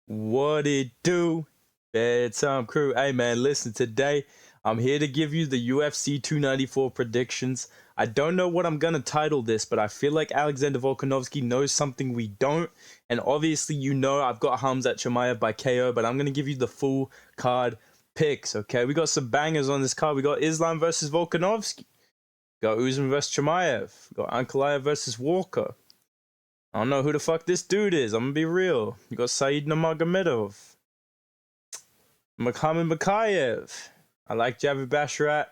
What it do? Bedtime crew. Hey man, listen, today I'm here to give you the UFC 294 predictions. I don't know what I'm gonna title this, but I feel like Alexander Volkanovski knows something we don't. And obviously, I've got Hamzat Chimaev by KO, but I'm gonna give you the full card picks. Okay, we got some bangers on this card. We got Islam versus Volkanovski. Got Usman versus Chimaev. Got Ankalaev versus Walker. I don't know who the fuck this dude is. I'm gonna be real. You got Said Nurmagomedov, Muhammad Makayev. I like Javid Basharat.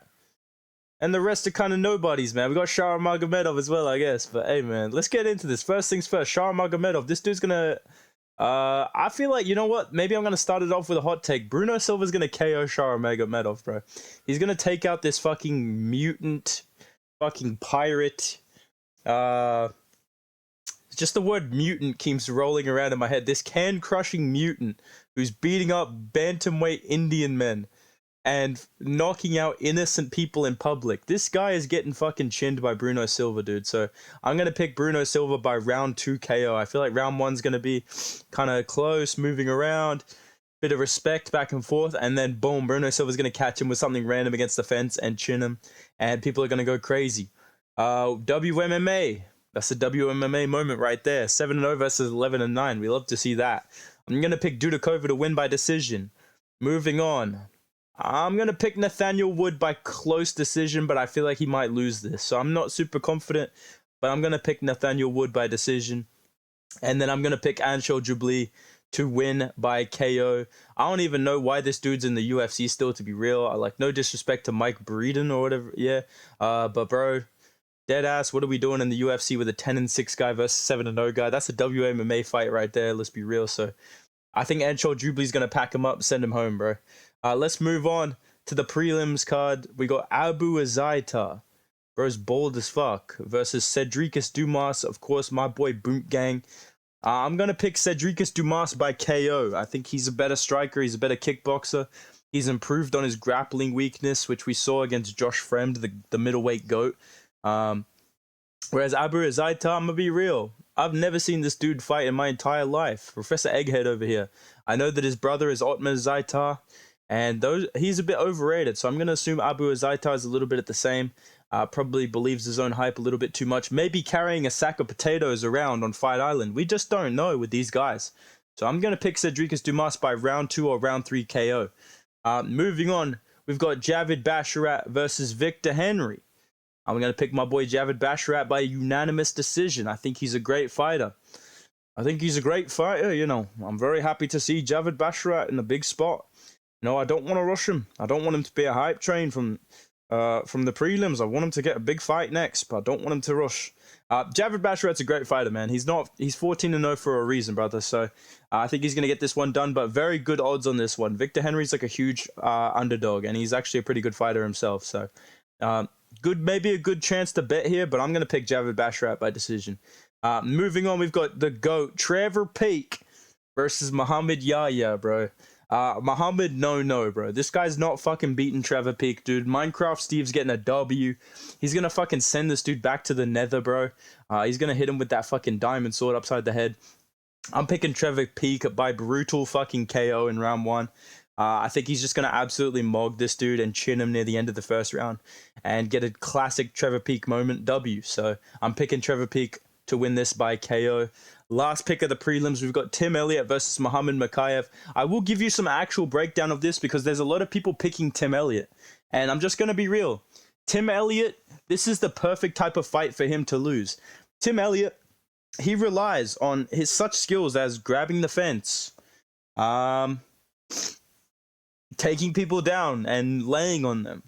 And the rest are kind of nobodies, man. We got Shah Magomedov as well, I guess. But hey, man, let's get into this. First things first, Shah Magomedov. This dude's gonna. I feel like, you know what? Maybe I'm gonna start it off with a hot take. Bruno Silva's gonna KO Shah Magomedov, bro. He's gonna take out this fucking mutant, fucking pirate. Just the word mutant keeps rolling around in my head. This can-crushing mutant who's beating up bantamweight Indian men and knocking out innocent people in public. This guy is getting fucking chinned by Bruno Silva, dude. So I'm going to pick Bruno Silva by round 2 KO. I feel like round 1's going to be kind of close, moving around, bit of respect back and forth, and then boom, Bruno Silva's going to catch him with something random against the fence and chin him, and people are going to go crazy. WMMA. That's the WMMA moment right there. 7-0 versus 11-9. We love to see that. I'm going to pick Dudakova to win by decision. Moving on. I'm going to pick Nathaniel Wood by close decision, but I feel like he might lose this. So I'm not super confident, but I'm going to pick Nathaniel Wood by decision. And then I'm going to pick Anshul Jubli to win by KO. I don't even know why this dude's in the UFC still, to be real. No disrespect to Mike Breeden or whatever. Yeah. But bro, dead ass, what are we doing in the UFC with a 10-6 guy versus 7-0 guy? That's a WMMA fight right there. Let's be real. So I think Anshul Jubli's going to pack him up, send him home, bro. Let's move on to the prelims card. We got Abu Azaita, bro's bold as fuck, versus Cedricus Dumas. Of course, my boy Boot Gang. I'm going to pick Cedricus Dumas by KO. I think he's a better striker. He's a better kickboxer. He's improved on his grappling weakness, which we saw against Josh Fremd, the middleweight GOAT. Whereas Abu Azaita, I'm gonna be real, I've never seen this dude fight in my entire life. Professor Egghead over here. I know that his brother is Otman Azaita, and he's a bit overrated, so I'm gonna assume Abu Azaita is a little bit at the same. Probably believes his own hype a little bit too much. Maybe carrying a sack of potatoes around on Fight Island. We just don't know with these guys. So I'm gonna pick Cedricus Dumas by round 2 or round 3 KO. Moving on, we've got Javid Basharat versus Victor Henry. I'm going to pick my boy Javid Basharat by unanimous decision. I think he's a great fighter. I'm very happy to see Javid Basharat in a big spot. I don't want to rush him. I don't want him to be a hype train from the prelims. I want him to get a big fight next, but I don't want him to rush. Javid Basharat's a great fighter, man. He's 14-0 for a reason, brother. So I think he's going to get this one done, but very good odds on this one. Victor Henry's like a huge underdog, and he's actually a pretty good fighter himself. So maybe a good chance to bet here, but I'm going to pick Javid Basharat by decision. Moving on, we've got the GOAT, Trevor Peek versus Muhammad Yahya, bro. Muhammad, no, bro. This guy's not fucking beating Trevor Peek, dude. Minecraft Steve's getting a W. He's going to fucking send this dude back to the nether, bro. He's going to hit him with that fucking diamond sword upside the head. I'm picking Trevor Peek by brutal fucking KO in round 1. I think he's just going to absolutely mog this dude and chin him near the end of the first round and get a classic Trevor Peek moment W. So I'm picking Trevor Peek to win this by KO. Last pick of the prelims, we've got Tim Elliott versus Muhammad Makayev. I will give you some actual breakdown of this because there's a lot of people picking Tim Elliott. And I'm just going to be real. Tim Elliott, this is the perfect type of fight for him to lose. Tim Elliott, he relies on his such skills as grabbing the fence, taking people down and laying on them,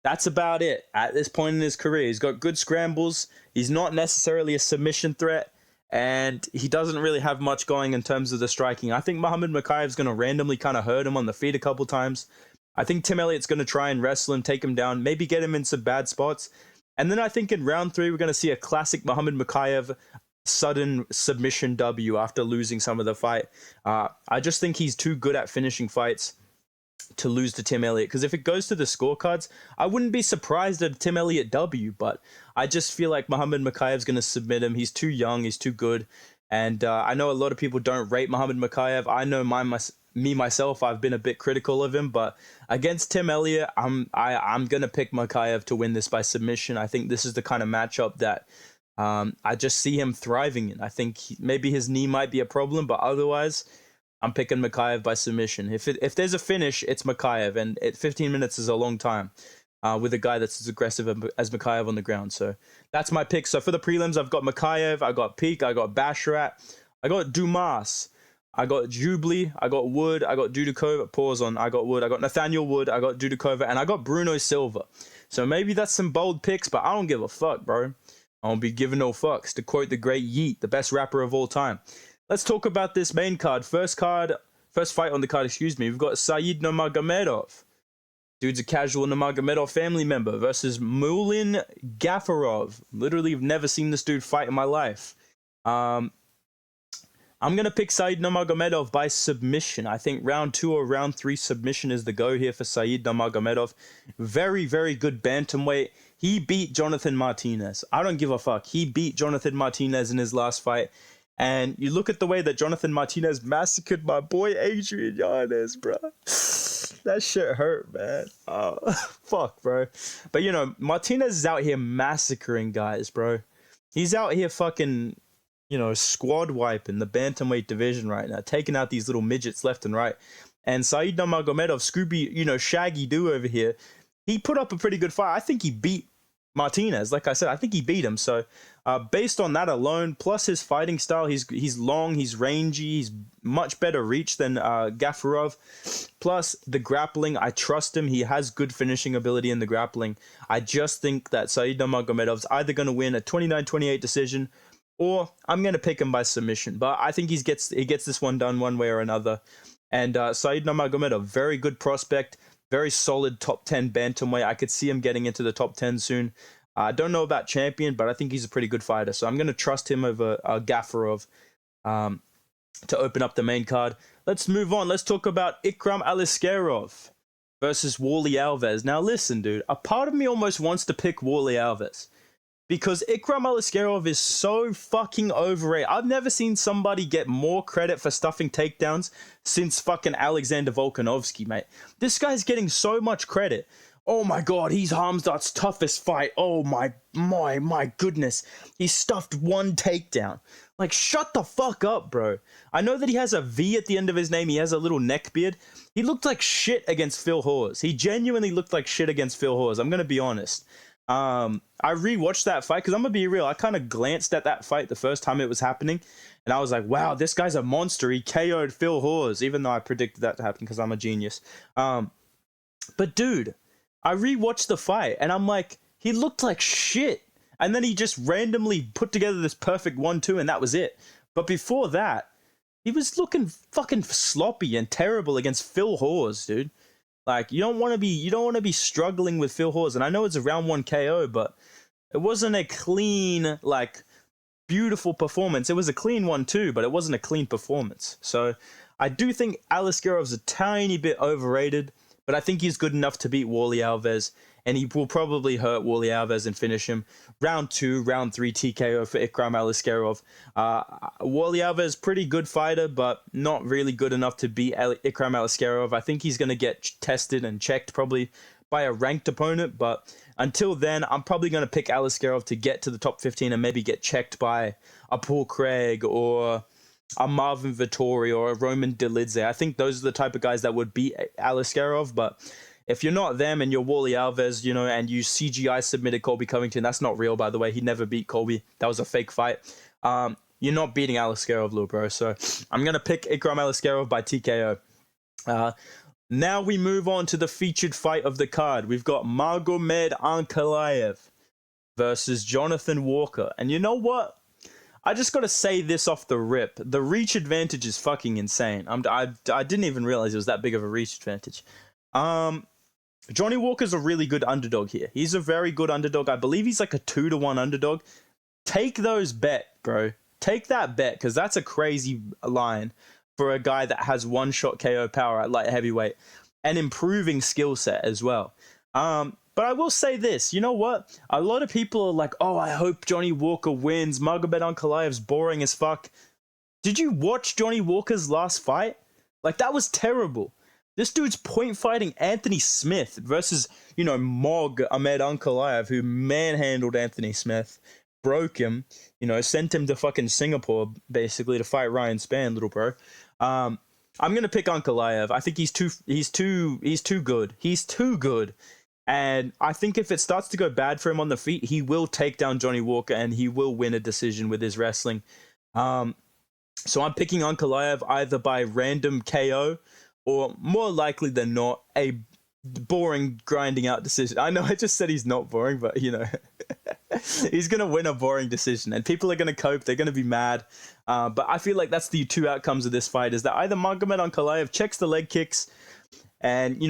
That's about it at this point in his career. He's got good scrambles. He's not necessarily a submission threat, and he doesn't really have much going in terms of the striking. I think Muhammad Makayev's going to randomly kind of hurt him on the feet a couple times. I think Tim Elliott's going to try and wrestle him, take him down, maybe get him in some bad spots. And then I think in round 3, we're going to see a classic Muhammad Makayev sudden submission W after losing some of the fight. I just think he's too good at finishing fights to lose to Tim Elliott, because if it goes to the scorecards, I wouldn't be surprised at a Tim Elliott W, but I just feel like Muhammad Makayev's going to submit him. He's too young, he's too good, And I know a lot of people don't rate Muhammad Mokaev. I know myself, I've been a bit critical of him, but against Tim Elliott, I'm gonna pick Mokaev to win this by submission. I think this is the kind of matchup that I just see him thriving in. I think maybe his knee might be a problem, but otherwise, I'm picking Mokaev by submission. If there's a finish, it's Mokaev, and 15 minutes is a long time with a guy that's as aggressive as Mokaev on the ground. So that's my pick. So for the prelims, I've got Mokaev, I got Peak, I got Basharat, I got Dumas, I got Jubli, I got Wood, I got Dudikova. Pause on. I got Wood, I got Nathaniel Wood, I got Dudikova, and I got Bruno Silva. So maybe that's some bold picks, but I don't give a fuck, bro. I won't be giving no fucks. To quote the great Yeet, the best rapper of all time. Let's talk about this main card. First fight on the card, excuse me. We've got Said Nurmagomedov. Dude's a casual Nurmagomedov family member versus Mulin Gafarov. Literally, have never seen this dude fight in my life. I'm going to pick Said Nurmagomedov by submission. I think round 2 or round 3 submission is the go here for Said Nurmagomedov. Very, very good bantamweight. He beat Jonathan Martinez. I don't give a fuck. He beat Jonathan Martinez in his last fight. And you look at the way that Jonathan Martinez massacred my boy Adrian Yanez, bro. That shit hurt, man. Oh, fuck, bro. But, you know, Martinez is out here massacring guys, bro. He's out here fucking, you know, squad wiping the bantamweight division right now, taking out these little midgets left and right. And Said Nurmagomedov, Scooby, you know, Shaggy Doo over here, he put up a pretty good fight. I think he beat Martinez. Like I said, I think he beat him. So based on that alone, plus his fighting style, he's long, he's rangy, he's much better reach than Gafarov. Plus the grappling, I trust him. He has good finishing ability in the grappling. I just think that Said Nurmagomedov's either going to win a 29-28 decision, or I'm going to pick him by submission. But I think he gets this one done one way or another. And Said Nurmagomedov, very good prospect. Very solid top 10 bantamweight. I could see him getting into the top 10 soon. I don't know about champion, but I think he's a pretty good fighter. So I'm going to trust him over Gafarov to open up the main card. Let's move on. Let's talk about Ikram Aliskerov versus Wally Alves. Now listen, dude. A part of me almost wants to pick Wally Alves, because Ikram Aliskerov is so fucking overrated. I've never seen somebody get more credit for stuffing takedowns since fucking Alexander Volkanovski, mate. This guy's getting so much credit. Oh my god, he's Hamzat's toughest fight. Oh my goodness. He stuffed one takedown. Like, shut the fuck up, bro. I know that he has a V at the end of his name. He has a little neck beard. He looked like shit against Phil Hawes. He genuinely looked like shit against Phil Hawes. I'm going to be honest. I rewatched that fight because I'm gonna be real. I kind of glanced at that fight the first time it was happening, and I was like, "Wow, this guy's a monster." He KO'd Phil Hawes, even though I predicted that to happen because I'm a genius. But dude, I rewatched the fight, and I'm like, he looked like shit, and then he just randomly put together this perfect 1-2, and that was it. But before that, he was looking fucking sloppy and terrible against Phil Hawes, dude. Like, you don't want to be struggling with Phil Hawes. And I know it's a round 1 KO, but it wasn't a clean, like, beautiful performance. It was a clean one too, but it wasn't a clean performance. So I do think Aliskerov's a tiny bit overrated, but I think he's good enough to beat Wally Alves, and he will probably hurt Wally Alves and finish him. Round 2, round 3 TKO for Ikram Aliskerov. Wally Alves, pretty good fighter, but not really good enough to beat Ikram Aliskerov. I think he's going to get tested and checked probably by a ranked opponent, but until then, I'm probably going to pick Aliskerov to get to the top 15 and maybe get checked by a Paul Craig or a Marvin Vettori or a Roman Dolidze. I think those are the type of guys that would beat Aliskerov, but if you're not them and you're Wally Alves, you know, and you CGI submitted Colby Covington, that's not real, by the way. He never beat Colby. That was a fake fight. You're not beating Aliskerov, little bro. So I'm going to pick Ikram Aliskerov by TKO. Now we move on to the featured fight of the card. We've got Magomed Ankalaev versus Jonathan Walker. And you know what? I just got to say this off the rip. The reach advantage is fucking insane. I didn't even realize it was that big of a reach advantage. Johnny Walker's a really good underdog here. He's a very good underdog. I believe he's like a 2-1 underdog. Take those bet, bro. Take that bet, because that's a crazy line for a guy that has one-shot KO power at light heavyweight and improving skill set as well. But I will say this. You know what? A lot of people are like, oh, I hope Johnny Walker wins. Magomed Ankalaev's boring as fuck. Did you watch Johnny Walker's last fight? Like, that was terrible. This dude's point fighting Anthony Smith versus, Mog Ahmed Ankalaev, who manhandled Anthony Smith, broke him, sent him to fucking Singapore, basically, to fight Ryan Spann, little bro. I'm gonna pick Ankalaev. I think he's too good. He's too good. And I think if it starts to go bad for him on the feet, he will take down Johnny Walker and he will win a decision with his wrestling. So I'm picking Ankalaev either by random KO or, more likely than not, a boring grinding out decision. I know I just said he's not boring, but he's gonna win a boring decision, and people are gonna cope. They're gonna be mad. But I feel like that's the two outcomes of this fight: is that either Magomed Ankalaev checks the leg kicks and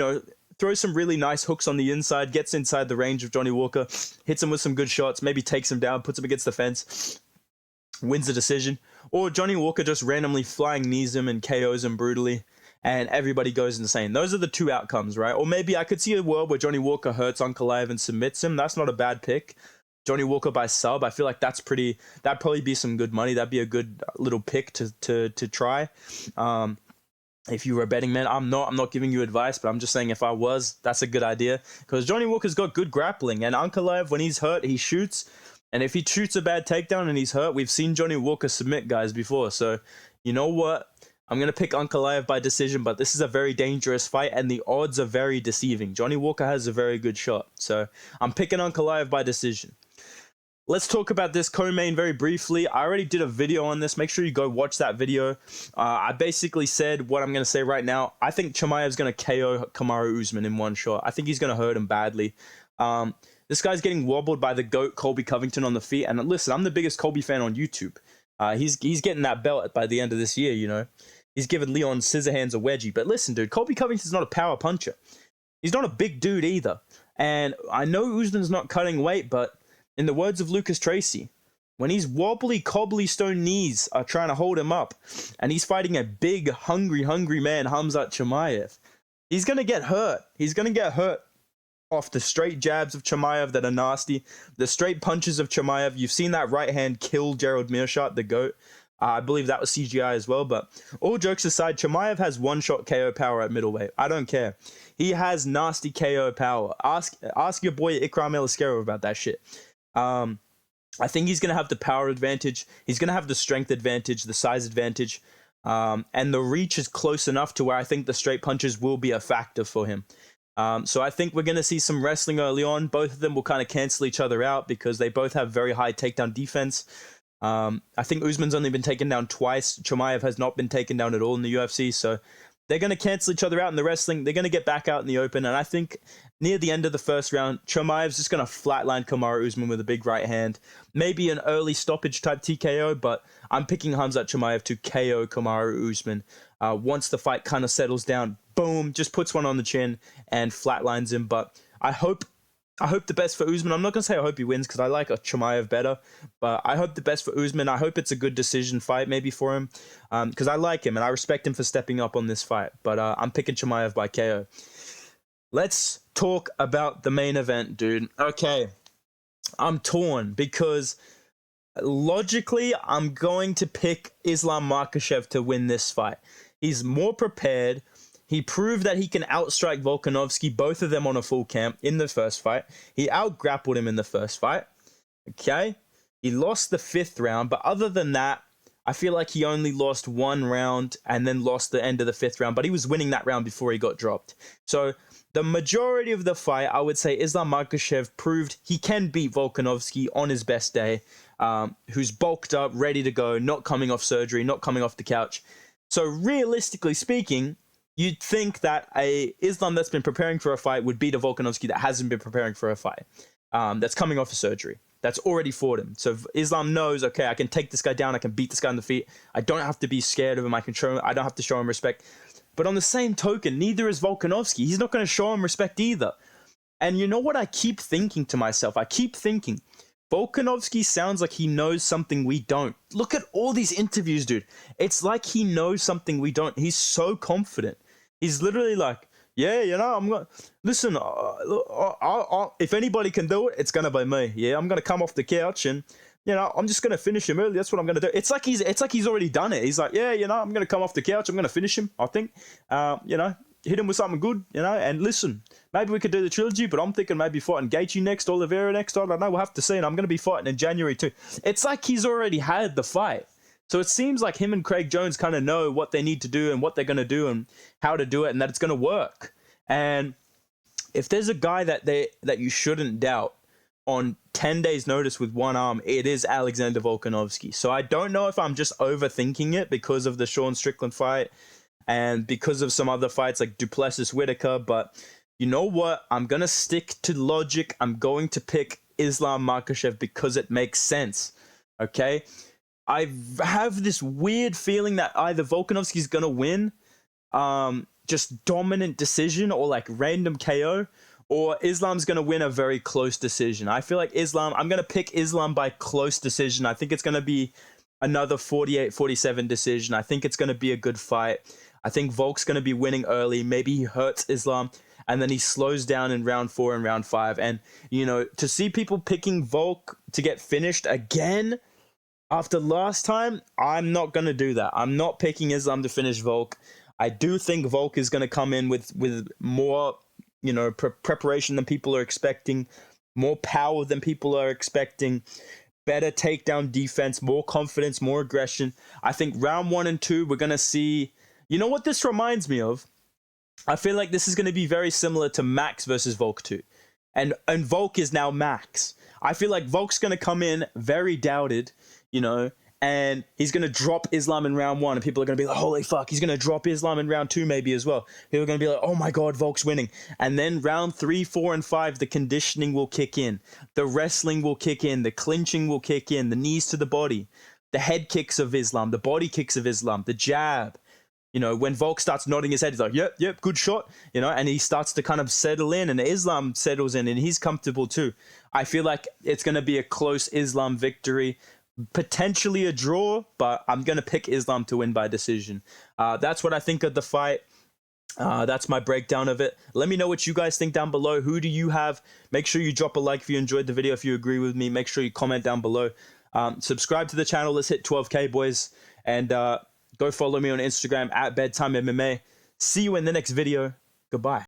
throws some really nice hooks on the inside, gets inside the range of Johnny Walker, hits him with some good shots, maybe takes him down, puts him against the fence, wins the decision, or Johnny Walker just randomly flying knees him and KOs him brutally, and everybody goes insane. Those are the two outcomes, right? Or maybe I could see a world where Johnny Walker hurts Ankalaev and submits him. That's not a bad pick. Johnny Walker by sub, I feel like that'd probably be some good money. That'd be a good little pick to try. If you were a betting man, I'm not giving you advice, but I'm just saying if I was, that's a good idea. Because Johnny Walker's got good grappling, and Ankalaev, when he's hurt, he shoots. And if he shoots a bad takedown and he's hurt, we've seen Johnny Walker submit guys before. So, you know what? I'm going to pick Ankalaev by decision, but this is a very dangerous fight, and the odds are very deceiving. Johnny Walker has a very good shot. So, I'm picking Ankalaev by decision. Let's talk about this co-main very briefly. I already did a video on this. Make sure you go watch that video. I basically said what I'm going to say right now. I think Chimaev's going to KO Kamaru Usman in one shot. I think he's going to hurt him badly. This guy's getting wobbled by the GOAT, Colby Covington, on the feet. And listen, I'm the biggest Colby fan on YouTube. He's getting that belt by the end of this year, He's giving Leon Scissorhands a wedgie. But listen, dude, Colby Covington's not a power puncher. He's not a big dude either. And I know Usman's not cutting weight, but in the words of Lucas Tracy, when his wobbly, cobbly stone knees are trying to hold him up, and he's fighting a big, hungry man, Khamzat Chimaev, he's going to get hurt. He's going to get hurt off the straight jabs of Chimaev that are nasty, the straight punches of Chimaev. You've seen that right hand kill Gerald Meerschaert, the GOAT. I believe that was CGI as well, but all jokes aside, Chimaev has one-shot KO power at middleweight. I don't care. He has nasty KO power. Ask your boy Ikram Eliskerov about that shit. I think he's going to have the power advantage. He's going to have the strength advantage, the size advantage, and the reach is close enough to where I think the straight punches will be a factor for him. So I think we're going to see some wrestling early on. Both of them will kind of cancel each other out because they both have very high takedown defense. I think Usman's only been taken down twice. Chimaev has not been taken down at all in the UFC, so they're going to cancel each other out in the wrestling. They're going to get back out in the open, and I think near the end of the first round, Chimaev's just going to flatline Kamaru Usman with a big right hand. Maybe an early stoppage type TKO, but I'm picking Khamzat Chimaev to KO Kamaru Usman. Once the fight kind of settles down, boom, just puts one on the chin and flatlines him. But I hope the best for Usman. I'm not going to say I hope he wins because I like Chimaev better, but I hope the best for Usman. I hope it's a good decision fight maybe for him because I like him and I respect him for stepping up on this fight. But I'm picking Chimaev by KO. Let's talk about the main event, dude. Okay, I'm torn because logically I'm going to pick Islam Makhachev to win this fight. He's more prepared. He proved that he can outstrike Volkanovski, both of them on a full camp in the first fight. He outgrappled him in the first fight. Okay? He lost the 5th round, but other than that, I feel like he only lost 1 round and then lost the end of the 5th round, but he was winning that round before he got dropped. So the majority of the fight, I would say Islam Makhachev proved he can beat Volkanovski on his best day, who's bulked up, ready to go, not coming off surgery, not coming off the couch. So realistically speaking, you'd think that a Islam that's been preparing for a fight would beat a Volkanovski that hasn't been preparing for a fight, that's coming off a surgery, that's already fought him. So Islam knows, okay, I can take this guy down, I can beat this guy on the feet, I don't have to be scared of him, I don't have to show him respect. But on the same token, neither is Volkanovski. He's not going to show him respect either. And you know what I keep thinking to myself? I keep thinking, Volkanovski sounds like he knows something we don't. Look at all these interviews, dude. It's like he knows something we don't. He's so confident. He's literally like, yeah, I'm going to... Listen, if anybody can do it, it's going to be me. Yeah, I'm going to come off the couch and you know, I'm just gonna finish him early. That's what I'm gonna do. It's like he's already done it. He's like, yeah, you know, I'm gonna come off the couch. I'm gonna finish him. I think, you know, hit him with something good, you know. And listen, maybe we could do the trilogy, but I'm thinking maybe fighting Gaethje next, Oliveira next. I don't know. We'll have to see. And I'm gonna be fighting in January too. It's like he's already had the fight. So it seems like him and Craig Jones kind of know what they need to do and what they're gonna do and how to do it, and that it's gonna work. And if there's a guy that you shouldn't doubt on 10 days notice with one arm, it is Alexander Volkanovski. So I don't know if I'm just overthinking it because of the Sean Strickland fight and because of some other fights like Duplessis Whitaker, but you know what? I'm going to stick to logic. I'm going to pick Islam Makhachev because it makes sense. Okay? I have this weird feeling that either Volkanovski's going to win, just dominant decision or like random KO, or Islam's going to win a very close decision. I feel like I'm going to pick Islam by close decision. I think it's going to be another 48-47 decision. I think it's going to be a good fight. I think Volk's going to be winning early. Maybe he hurts Islam, and then he slows down in round 4 and round 5. And, you know, to see people picking Volk to get finished again after last time, I'm not going to do that. I'm not picking Islam to finish Volk. I do think Volk is going to come in with more, you know, preparation than people are expecting, more power than people are expecting, better takedown defense, more confidence, more aggression. I think round 1 and 2, we're going to see, you know what this reminds me of? I feel like this is going to be very similar to Max versus Volk 2. And Volk is now Max. I feel like Volk's going to come in very doubted, you know, and he's going to drop Islam in round 1, and people are going to be like, holy fuck, he's going to drop Islam in round 2 maybe as well. People are going to be like, oh my God, Volk's winning. And then round 3, 4, and 5, the conditioning will kick in. The wrestling will kick in. The clinching will kick in. The knees to the body. The head kicks of Islam. The body kicks of Islam. The jab. You know, when Volk starts nodding his head, he's like, yep, good shot. You know, and he starts to kind of settle in, and Islam settles in, and he's comfortable too. I feel like it's going to be a close Islam victory. Potentially a draw, but I'm going to pick Islam to win by decision. That's what I think of the fight. That's my breakdown of it. Let me know what you guys think down below. Who do you have? Make sure you drop a like if you enjoyed the video. If you agree with me, make sure you comment down below. Subscribe to the channel. Let's hit 12K, boys. And go follow me on Instagram at Bedtime MMA. See you in the next video. Goodbye.